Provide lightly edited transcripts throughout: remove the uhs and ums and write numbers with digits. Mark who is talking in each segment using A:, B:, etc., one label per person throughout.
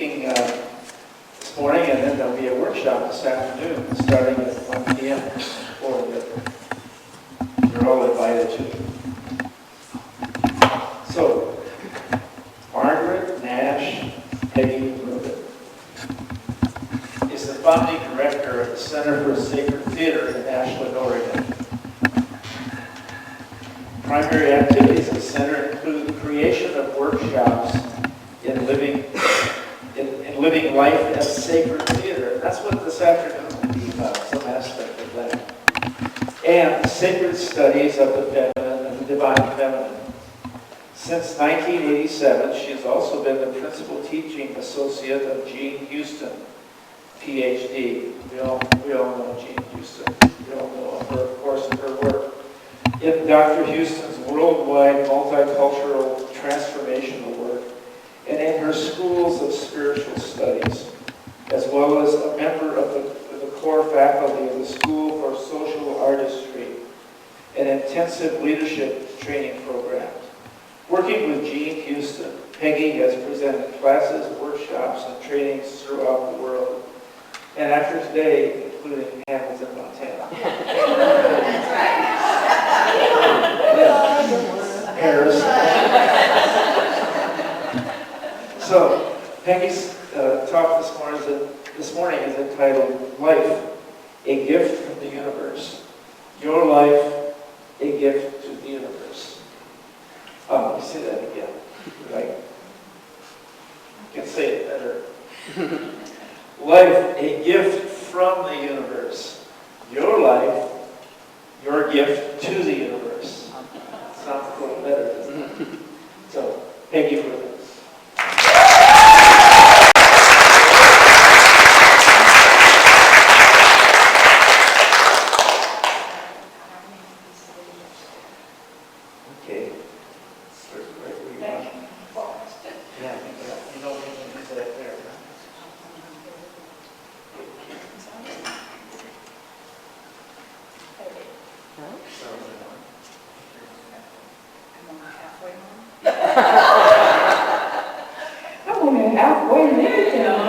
A: speaking this morning, and then there'll be a workshop this afternoon starting at 1 p.m. You're all invited to. So, Margaret Nash Peggy Rubin is the founding director of the Center for Sacred Theater in Ashland, Oregon. Primary activities of the center include the creation of workshops in living life as sacred theater. That's what this afternoon will be about, some aspect of that. And sacred studies of the feminine and the divine feminine. Since 1987, she has also been the principal teaching associate of Jean Houston, PhD. We all know Jean Houston. We all know her, of course, and her work in Dr. Houston's worldwide multicultural transformational work, and in her schools of spiritual studies, as well as a member of the core faculty of the School for Social Artistry, an intensive leadership training program. Working with Jean Houston, Peggy has presented classes, workshops, and trainings throughout the world, and after today, including Hamilton, Montana.
B: That's right.
A: Paris. So, Peggy's talk this morning is entitled Life, a Gift from the Universe. Your life, a gift to the universe. Let me say that again. Right? I can say it better. Life, a gift from the universe. Your life, your gift to the universe. Sounds a little better, doesn't it? So, Peggy Rubin. Okay. Start right where you are. Yeah, you know we can use that there, right?
C: I'm only halfway there, you know.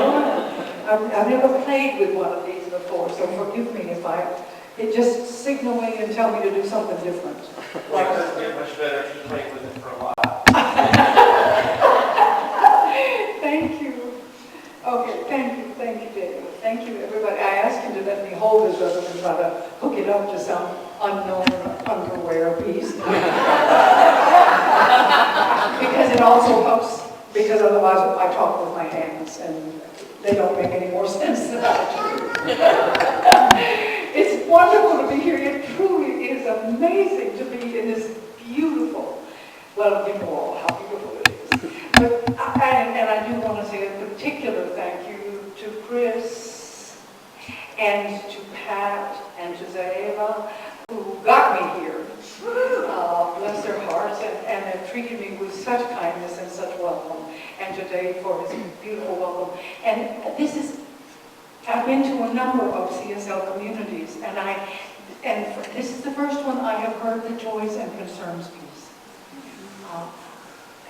C: I've never played with one of these before, so forgive me if it just signal me and tell me to do something different.
A: Well, it doesn't get much better if you play with it for a while.
C: Thank you. Okay, thank you, David. Thank you, everybody. I asked him to let me hold this rather than try to hook it up to some unknown underwear piece. Because it also helps, because otherwise I talk with my hands and they don't make any more sense than I do. It's wonderful to be here. It truly is amazing to be in this beautiful, well, you know all how beautiful it is. But I do want to say a particular thank you to Chris and to Pat and to Zaeva, who got me here. Bless their hearts, and have treated me with such kindness and such welcome. And today for his beautiful welcome. And I've been to a number of CSL communities, and this is the first one I have heard the joys and concerns piece.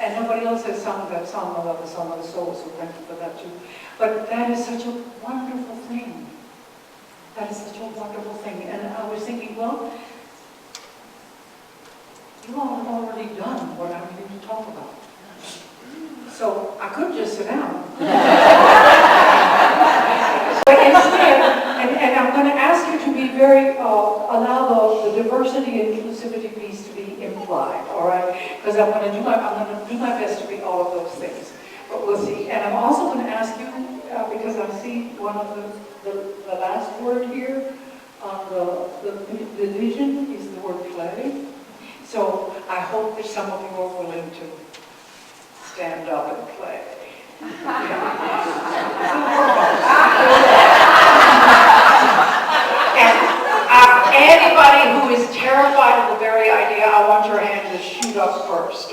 C: And nobody else has sung that song, I love the Song of the Soul, so thank you for that too. But that is such a wonderful thing. That is such a wonderful thing. And I was thinking, well, you all have already done what I'm here to talk about. So I could just sit down. But instead, and I'm going to ask you to be allow the diversity and inclusivity piece to be implied, all right? Because I'm going to do my best to be all of those things. But we'll see. And I'm also going to ask you, because I see one of the last word here on the vision is the word play. So I hope that some of you are willing to stand up and play. And anybody who is terrified of the very idea, I want your hand to shoot up first.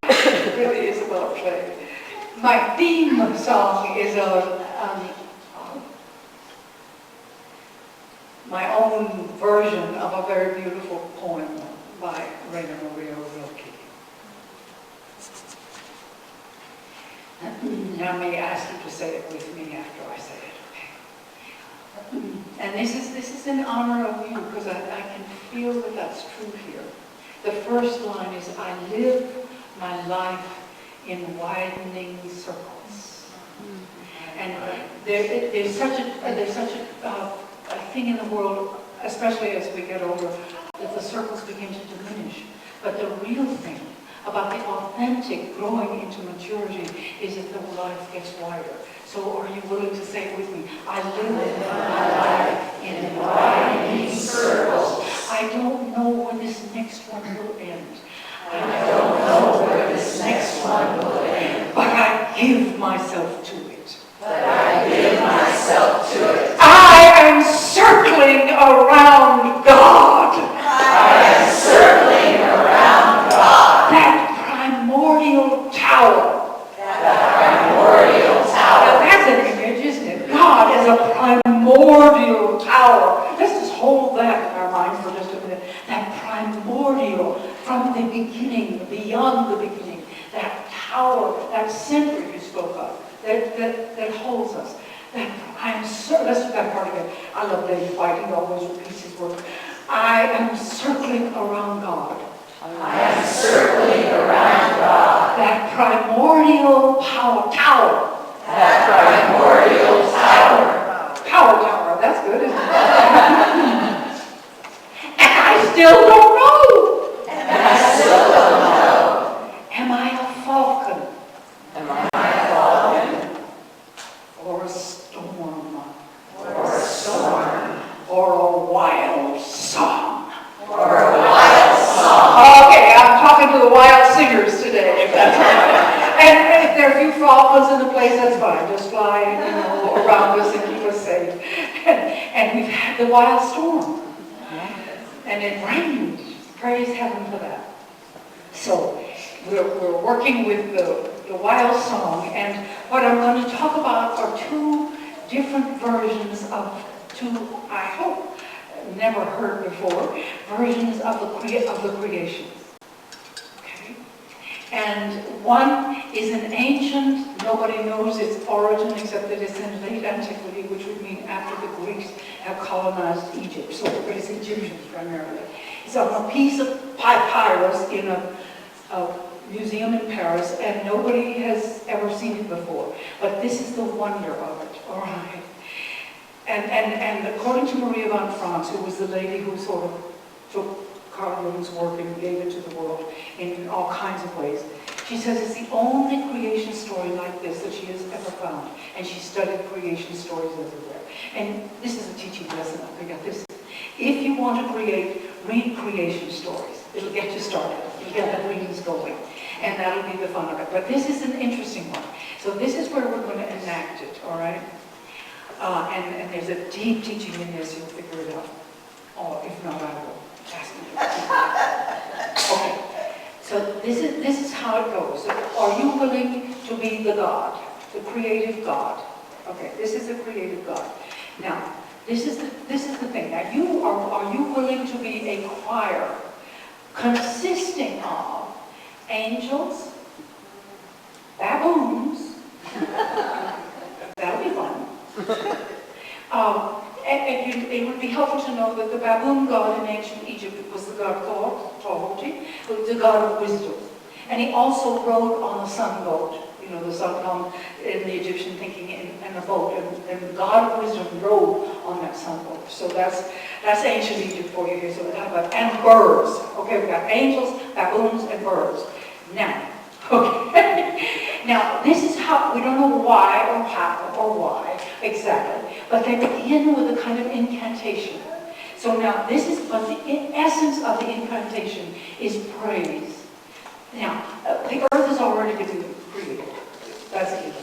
C: It really is about play. My theme song is my own version of a very beautiful poem by Rainer Maria Rilke. Now may I ask you to say it with me after I say it, okay? And this is in honor of you, because I can feel that that's true here. The first line is, I live my life in widening circles. And there's such a thing in the world, especially as we get older, that the circles begin to diminish. But the real thing about the authentic growing into maturity is that the life gets wider. So are you willing to say it with me? I live my life in widening circles. I don't know where this next one will end. I don't know where this next one will end. But I give myself to it. But I give myself to it. I am circling around God. I am circling around God. That primordial tower. That primordial tower. Now that's an image, isn't it? God is a primordial tower. Let's just hold that in our mind for just a minute. That primordial, from the beginning, beyond the beginning, that tower, that center you spoke of, that holds us. That I'm certain, let's do that part again. I love David White, he always repeats his word. I am circling around God. I am circling around God. That primordial tower. That primordial tower. Power tower, that's good, isn't it? And I still don't know. And I still don't know. Am I a falcon? Am I a falcon? Or a storm? Or a storm? Or a wild song? Or a wild song? Okay, I'm talking to the wild singers today, if that's all right. And if there are a few falcons in the place, that's fine. Just fly, around us and keep us safe. And we've had the wild storm. And it rained. Praise heaven for that. So we're working with the wild song, and what I'm going to talk about are two different versions of two, I hope, never heard before, versions of the creation. Okay? And one is an ancient, nobody knows its origin except that it's in late antiquity, which would mean after the Greeks have colonized Egypt. So it's Egyptians primarily. It's on a piece of papyrus in a museum in Paris, and nobody has ever seen it before. But this is the wonder of it, all right? And according to Maria von Franz, who was the lady who sort of took Carl Jung's work and gave it to the world in all kinds of ways, she says it's the only creation story like this that she has ever found. And she studied creation stories everywhere. And this is a teaching lesson, I got this. If you want to create, read creation stories. It'll get you started. You'll get the readings going. And that'll be the fun of it. But this is an interesting one. So this is where we're going to enact it, all right? And there's a deep teaching in this. You'll figure it out. Or if not, I will ask you. Okay. So this is how it goes. So are you willing to be the God, the creative God? Okay, this is the creative God. Now, this is the thing. Now, are you willing to be a choir consisting of angels, baboons? That'll be fun. And it would be helpful to know that the baboon god in ancient Egypt was the god called Tohoti, the god of wisdom. And he also rode on a sun boat. The sun in the Egyptian thinking in a boat, and the god of wisdom rode on that sun boat. So that's ancient Egypt for you here. So we talk about, and birds. Okay, we got angels, baboons, and birds. Now, okay. Now, this is how, we don't know why or how or why exactly, but they begin with a kind of incantation. So now, but the essence of the incantation is praise. Now, the earth is already been created. That's it.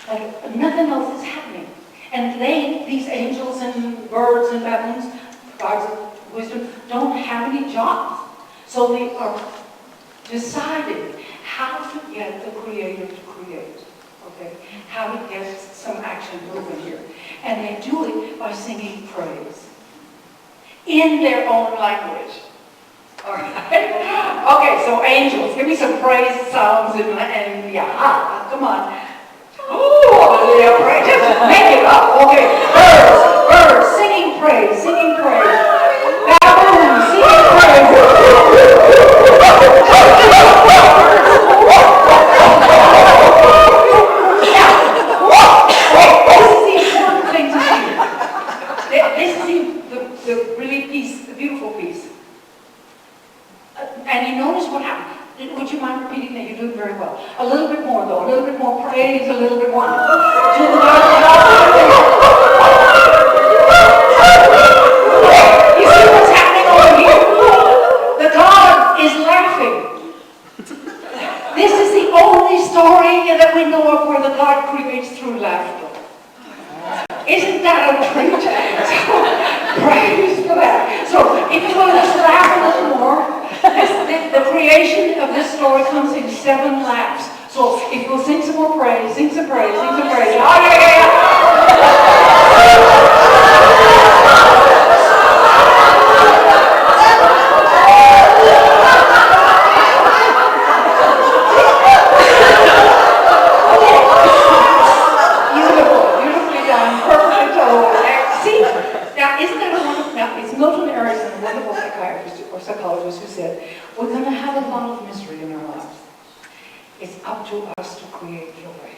C: But nothing else is happening. And these angels and birds and baboons, gods of wisdom, don't have any jobs. So they are deciding how to get the Creator to create. Okay? How to get some action moving here. And they do it by singing praise in their own language. All right. Okay, so angels, give me some praise sounds and yeah, come on. Ooh, yeah, praise. Just make it up. Okay, birds, singing praise, singing praise. Baboons, singing praise. This is the important thing to see. This is the really piece, the beautiful piece. And you notice what happened. Would you mind repeating that? You're doing very well. A little bit more, though. A little bit more praise, a little bit more. You see what's happening over here? The God is laughing. This is the only story that we know of where the God creates through laughter. Isn't that a treat? So, praise for that. So, if you want to just laugh a little more, the creation of this story comes in 7 laughs. So, if you'll sing some more praise, sing some praise, sing some praise. Oh, yeah. Beautifully done, perfectly told. See, now isn't that a wonderful? Now it's Milton Erickson, a wonderful psychiatrist or psychologist, who said, "We're going to have a lot of mystery in our lives. It's up to us to create joy."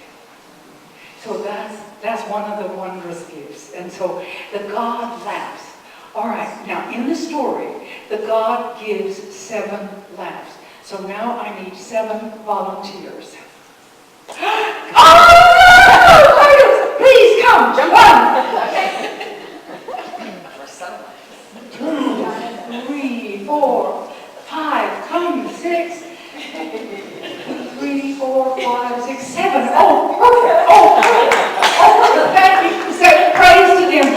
C: So that's one of the wondrous gifts. And so the God laughs. All right. Now in the story, the God gives 7 laughs. So now I need 7 volunteers. Please come. 1, 2, 3, 4, 5. Come 6. 3, 4, 5, 6, 7. Oh, perfect. Oh, perfect. Oh, perfect. Thank you. Say praise to them.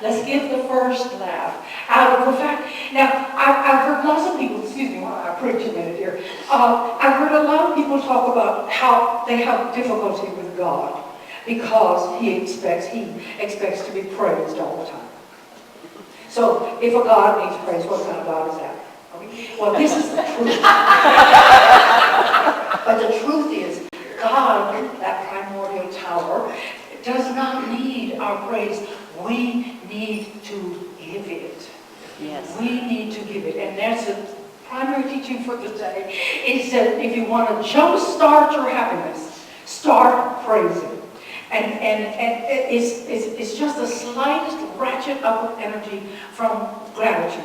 C: Let's give the first laugh out of the fact. Now, I've heard lots of people, excuse me while I preach a minute here. I've heard a lot of people talk about how they have difficulty with God because He expects to be praised all the time. So, if a God needs praise, what kind of God is that? Well, this is the truth. But the truth is, God, that primordial tower, does not need our praise. We need to give it.
B: Yes.
C: We need to give it. And that's the primary teaching for today, is that if you want to jumpstart your happiness, start praising. And it's just the slightest ratchet up of energy from gratitude.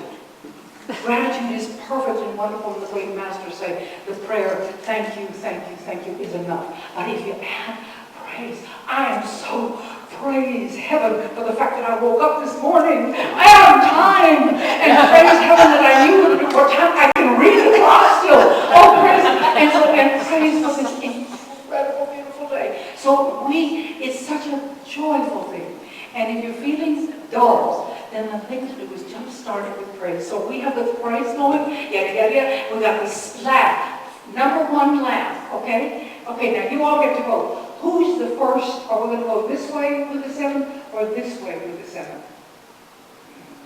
C: Gratitude is perfect and wonderful, and the great masters say the prayer, thank you, thank you, thank you, is enough. But if you add praise, I am so praise heaven for the fact that I woke up this morning. I have time, and praise heaven that I knew that before time I can read the clock still. Oh, praise! And so, and praise for this incredible, beautiful day. So it's such a joyful thing. And if you're feeling dull, then the thing to do is jump start it with praise. So we have the praise going, yeah. We got this laugh. Number 1 laugh, okay? Okay, now you all get to vote. Who's the first? Are we going to go this way with the 7 or this way with the 7?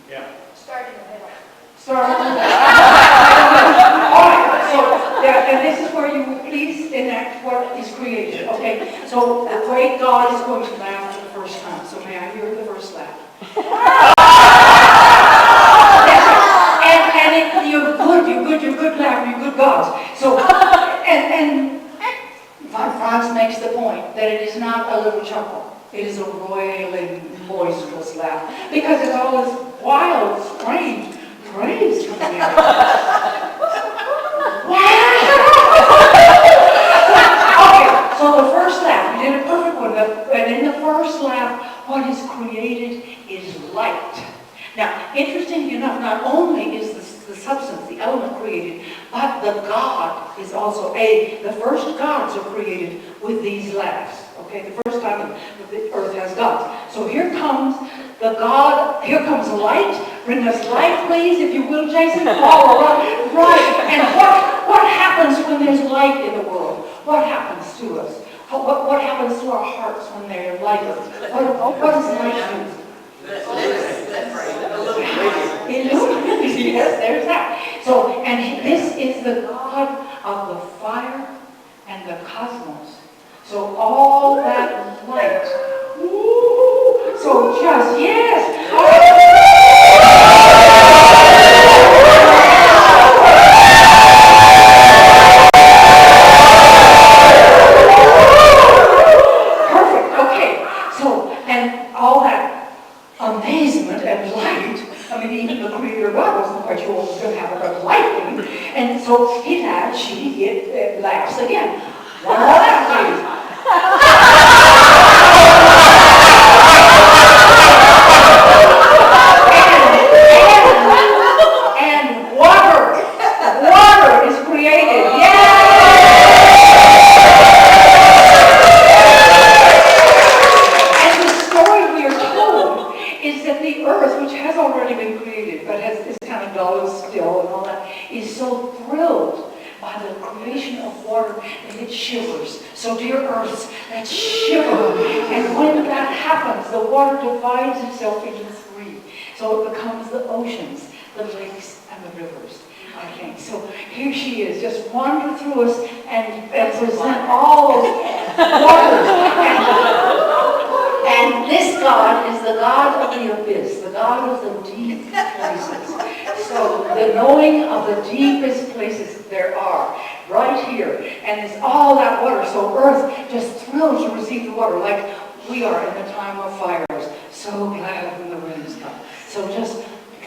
A: Yeah.
B: Start in the middle.
C: Start. All right, so and this is where you will please enact what is created, okay? So the great God is going to laugh for the first time. So may I hear the first laugh? You're good laughing, you're good gods. So, and Franz makes the point that it is not a little chuckle. It is a roiling, boisterous laugh. Because it's all this wild, strange praise coming out. Wow! Okay, so the first laugh, we did a perfect one. And in the first laugh, what is created is light. Now, interestingly enough, not only is the substance, the element created, but the God is also the first gods are created with these laughs. Okay, the first time the earth has gods. So here comes the God, here comes light. Bring us light, please, if you will, Jason. All right. And what happens when there's light in the world? What happens to us? What happens to our hearts when they're lighter? What does light do? Illuminates. Yes, there's that. So, and this is the God of the fire and the cosmos. So all that light. Ooh, so just, yes. Perfect, okay. So, and all that amazement and light. I mean, even the Creator God wasn't quite sure what was going to happen about lightning. And so he laughs, it laughs again. One more laugh, please. And water is created. And the story we are told is that the earth, which has already been created, but is kind of dull and still and all that, is so thrilled by the creation of water that it shivers. So dear earths, let's shiver. And when that happens, the water divides itself into three. So it becomes the oceans, the lakes, and the rivers, I think. So here she is, just wander through us and present all waters. And this God is the God of the abyss, the God of the deep places. So the knowing of the deepest places there are, right here. And it's all that water. So earth just thrilled to receive the water, like we are in the time of fires. So glad when the rains come. So just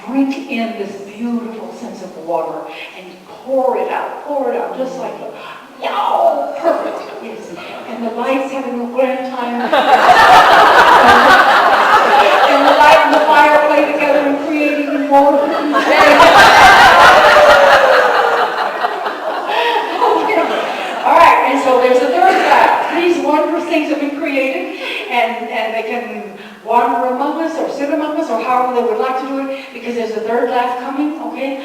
C: drink in this beautiful sense of water and pour it out, just like a, perfect. Yes. And the lights having a grand time. And the light and the fire play together and creating more. All right, and so there's a third laugh. These wondrous things have been created, and they can wander among us or sit among us or however they would like to do it, because there's a third laugh coming, okay?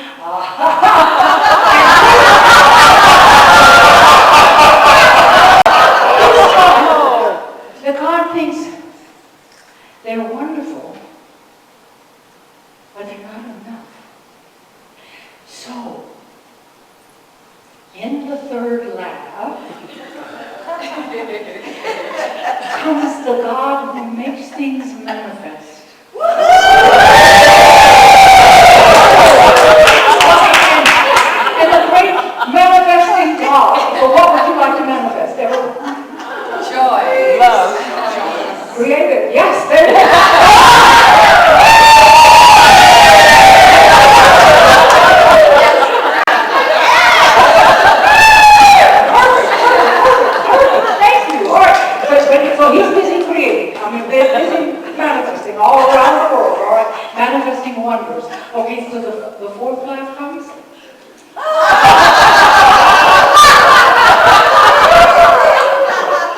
C: The God thinks they're wonderful, but they're not enough. So, in the third laugh comes the God who makes things manifest. And the great manifesting God. So what would you like to manifest?
B: Joy.
D: Love.
C: Creative. Yes, there it is. Thank you. All right. So he's busy creating. I mean, they're busy manifesting all around the world, all right? Manifesting wonders. Okay, so the fourth laugh comes.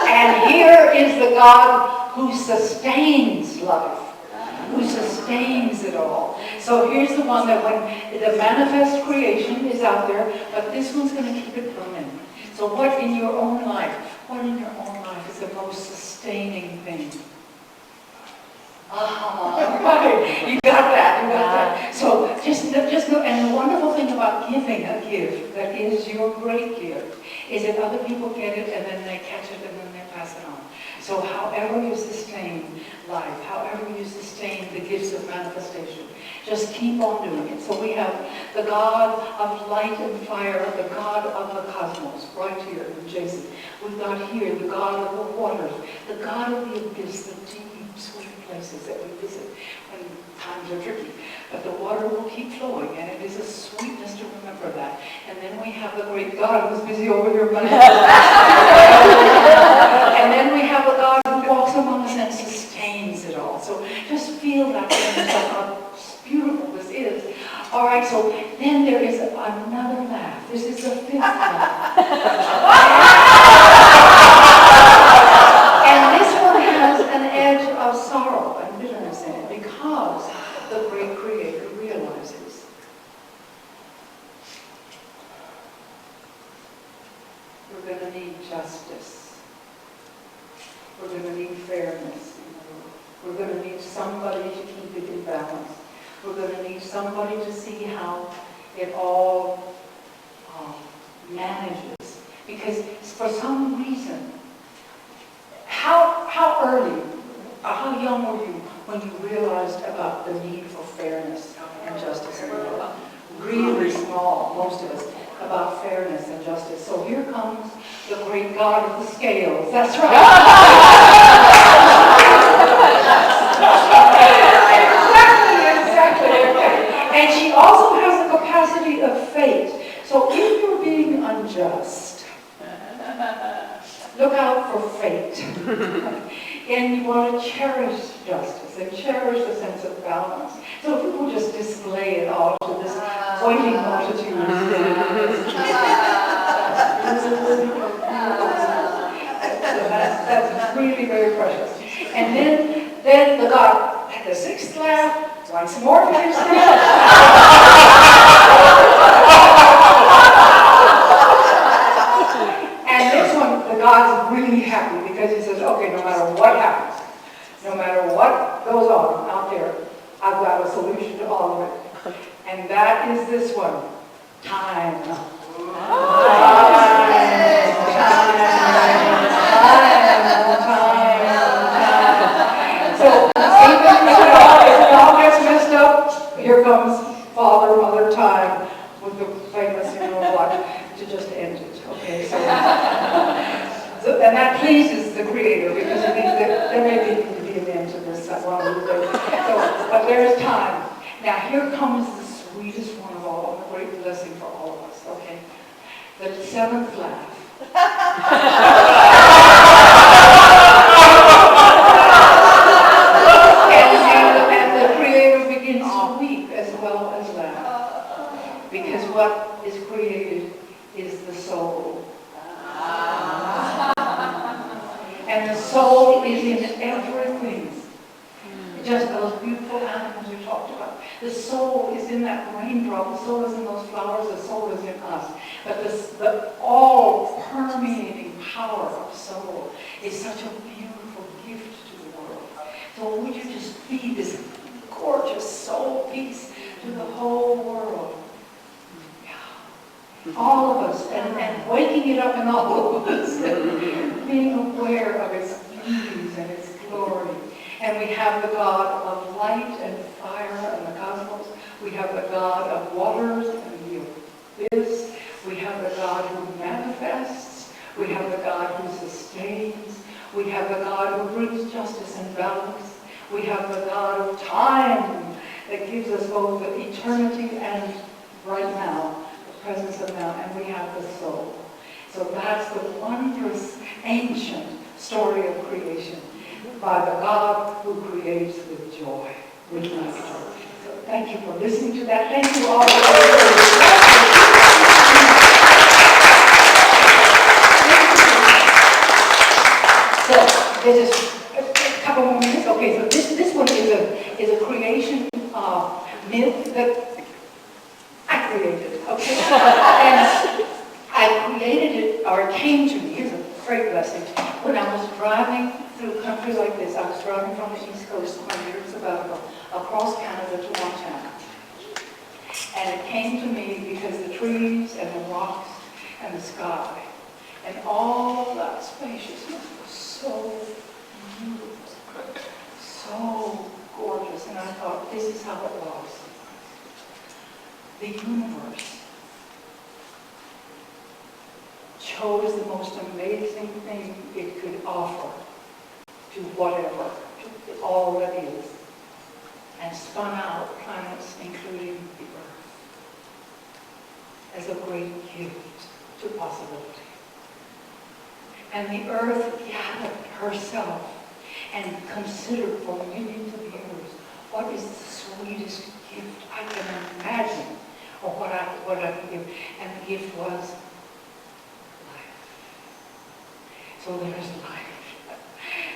C: And here is the God who sustains life, who sustains it all. So here's the one that when the manifest creation is out there, but this one's going to keep it permanent. So what in your own life is the most sustaining thing? Right. You got that. So just know, and the wonderful thing about giving a gift that is your great gift is that other people get it and then they catch it and then they pass it on. So however you sustain life, however you sustain the gifts of manifestation, just keep on doing it. So we have the God of light and fire, the God of the cosmos, right here in Jason. We've got here the God of the waters, the God of the abyss, the deep, sweet places that we visit when times are tricky. But the water will keep flowing, and it is a sweetness to remember that. And then we have the great God who's busy over here manifesting. And then we have a God who walks among us and sustains it all. So just feel that how beautiful this is. All right, so then there is another laugh. This is the fifth laugh. And this one has an edge of sorrow. Creator realizes we're going to need justice. We're going to need fairness in the world. We're going to need somebody to keep it in balance. We're going to need somebody to see how it all manages. Because for some reason, how early, how young were you when you realized about the need for fairness and justice in the world? Really small, most of us, about fairness and justice. So here comes the great God of the scales. That's right. Exactly. And she also has the capacity of fate. So if you're being unjust, look out for fate. And you want to cherish justice and cherish the sense of balance. So if you will just display it all to this waiting multitude. So that's really very precious. And then the God at the sixth laugh, once more finished And this one, the God's really happy because he says, okay, no matter what happens, no matter what goes on out there, I've got a solution to all of it. And that is this one, time. So even if it all gets messed up, here comes Father, Mother, Time with the famous, like, to just end it. Okay, so and that pleases the Creator because it means that there may be an end to this one little bit. But there is time. Now here comes the sweetest one of all, and a great blessing for all of us. Okay, the seventh laugh. and the Creator begins to weep as well as laugh, because what is created is the soul. And the soul is in everything. Just those beautiful animals you talked about. The soul is in that raindrop. The soul is in those flowers. The soul is in us. But the all-permeating power of soul is such a beautiful gift to the world. So would you just be this gorgeous soul piece to the whole world? All of us, and waking it up in all of us, and being aware of its beauties and its glory. And we have the God of light and fire and the cosmos. We have the God of waters and the abyss. We have the God who manifests. We have the God who sustains. We have the God who brings justice and balance. We have the God of time that gives us both the eternity and right now, presence of now, and we have the soul. So that's the wondrous, ancient story of creation by the God who creates with joy, with laughter. So thank you for listening to that. Thank you all for So there's a couple more minutes. Okay, so this one is a creation myth that I created, okay? And I created it, or it came to me, here's a great blessing. When I was driving through a country like this, I was driving from the East Coast of my year sabbatical across Canada to Montana. And it came to me because the trees and the rocks and the sky and all that spaciousness was so beautiful, so gorgeous. And I thought, this is how it was. The universe chose the most amazing thing it could offer to whatever, to all that is, and spun out planets, including the Earth, as a great gift to possibility. And the Earth gathered herself and considered for millions of years what is the sweetest gift I can imagine, or what I can give. And the gift was life. So there's life.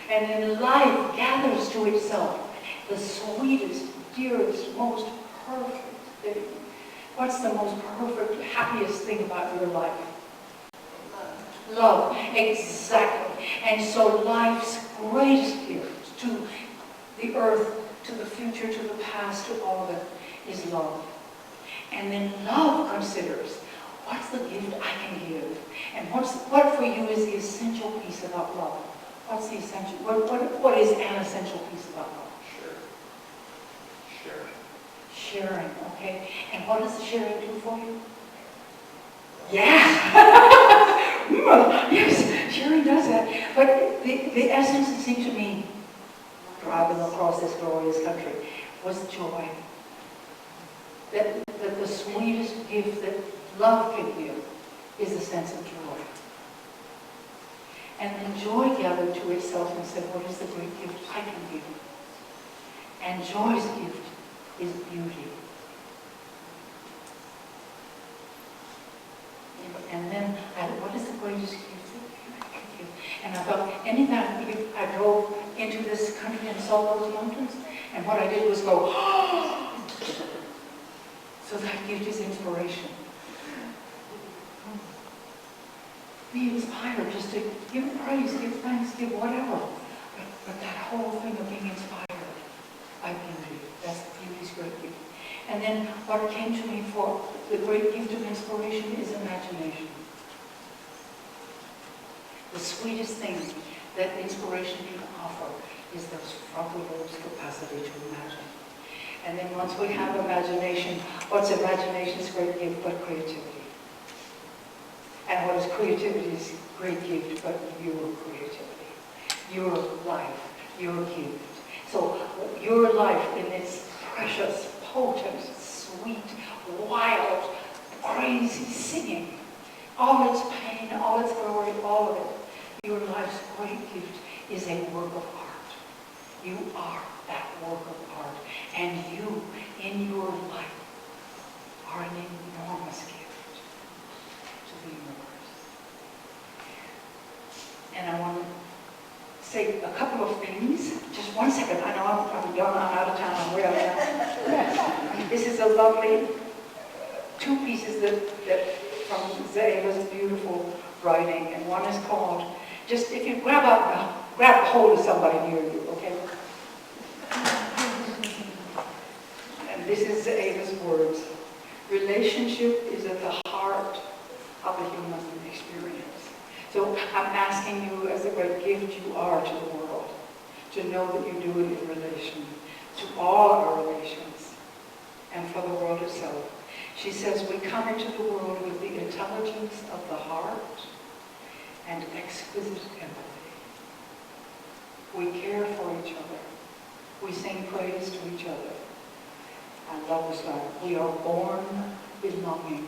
C: And then life gathers to itself the sweetest, dearest, most Peggy. What's the most perfect, happiest thing about your life? Love. Exactly. And so life's greatest gift to the earth, to the future, to the past, to all of it, is love. And then love considers, what's the gift I can give? And what for you is the essential piece about love? What's the essential, what is an essential piece about love? Sharing, okay? And what does the sharing do for you? Yeah! Yes, sharing does that. But the essence, it seemed to me, driving across this glorious country, was joy. That the sweetest gift that love can give is a sense of joy. And then joy gathered to itself and said, what is the great gift I can give? And joy's gift is beauty. And then what is the greatest gift that beauty can give? And I thought, anytime I drove into this country and saw those mountains, and what I did was go, oh! So that gift is inspiration. Be inspired just to give praise, give thanks, give whatever. But that whole thing of being inspired by beauty, that's beauty's great gift. And then what came to me for the great gift of inspiration is imagination. The sweetest thing that inspiration can offer is those frontal lobe's capacity to imagine. And then once we have imagination, what's imagination's great gift but creativity? And what is creativity's great gift but your creativity? Your life, your gift. So your life in its precious, potent, sweet, wild, crazy singing, all its pain, all its glory, all of it, your life's great gift is a work of art. You are that work of art. And you, in your life, are an enormous gift to the universe. And I want to say a couple of things. Just 1 second. I know I'm done. I'm out of time. I'm way out of time. This is a lovely two pieces that from Zayla's beautiful writing. And one is called, just if you grab a hold of somebody near you, okay? And this is Ava's words. Relationship is at the heart of the human experience. So I'm asking you, as the great gift you are to the world, to know that you do it in relation to all our relations and for the world itself. She says we come into the world with the intelligence of the heart and exquisite empathy. We care for each other. We sing praise to each other. I love this line. We are born belonging.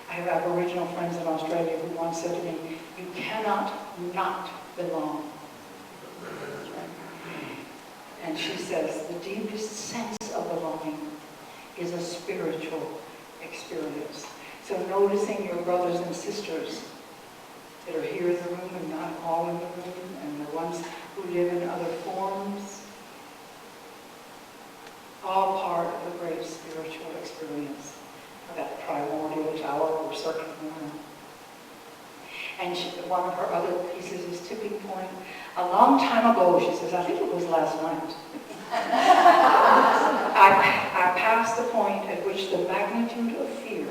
C: I have Aboriginal friends in Australia who once said to me, you cannot not belong. And she says, the deepest sense of belonging is a spiritual experience. So noticing your brothers and sisters that are here in the room and not all in the room, and the ones who live in other forms, all part of the great spiritual experience of that primordial tower or circling around. And one of her other pieces is Tipping Point. A long time ago, she says, I think it was last night, I passed the point at which the magnitude of fear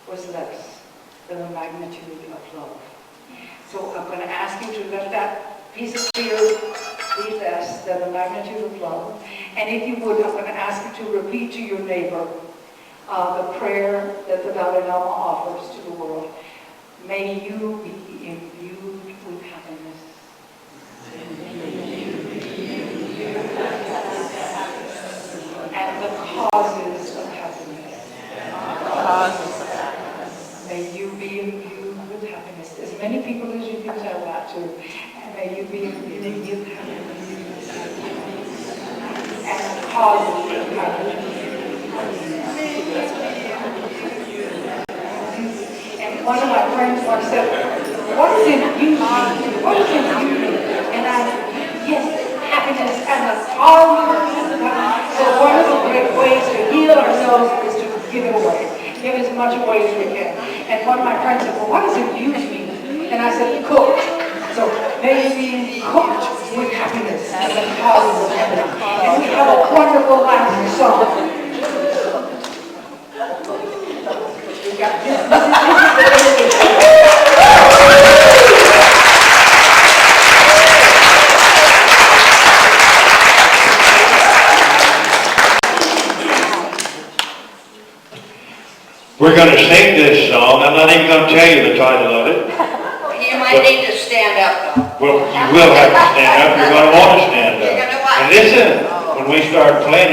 C: was less than the magnitude of love. So I'm going to ask you to let that piece of fear be less than the magnitude of love. And if you would, I'm going to ask you to repeat to your neighbor the prayer that the Dalai Lama offers to the world. May you be imbued with happiness. And the causes of happiness. May you be imbued with happiness. As many people as you can tell that to. And may you be imbued with happiness. And the causes of happiness. And one of my friends once said, what is in you? What is in you? And I said, yes, happiness and the causes of happiness. So one of the great ways to heal ourselves give it away. Give as much away as we can. And one of my friends said, well, what does it use mean? And I said, cooked. So they mean cooked with happiness and the causes of heaven. And we have a wonderful last song. We've got this is
D: We're going to sing this song. I'm not even going to tell you the title of it.
B: You might need to stand up though.
D: Well, you will have to stand up. You're going to want to stand
B: You're
D: up.
B: gonna what?
D: And listen, when we start playing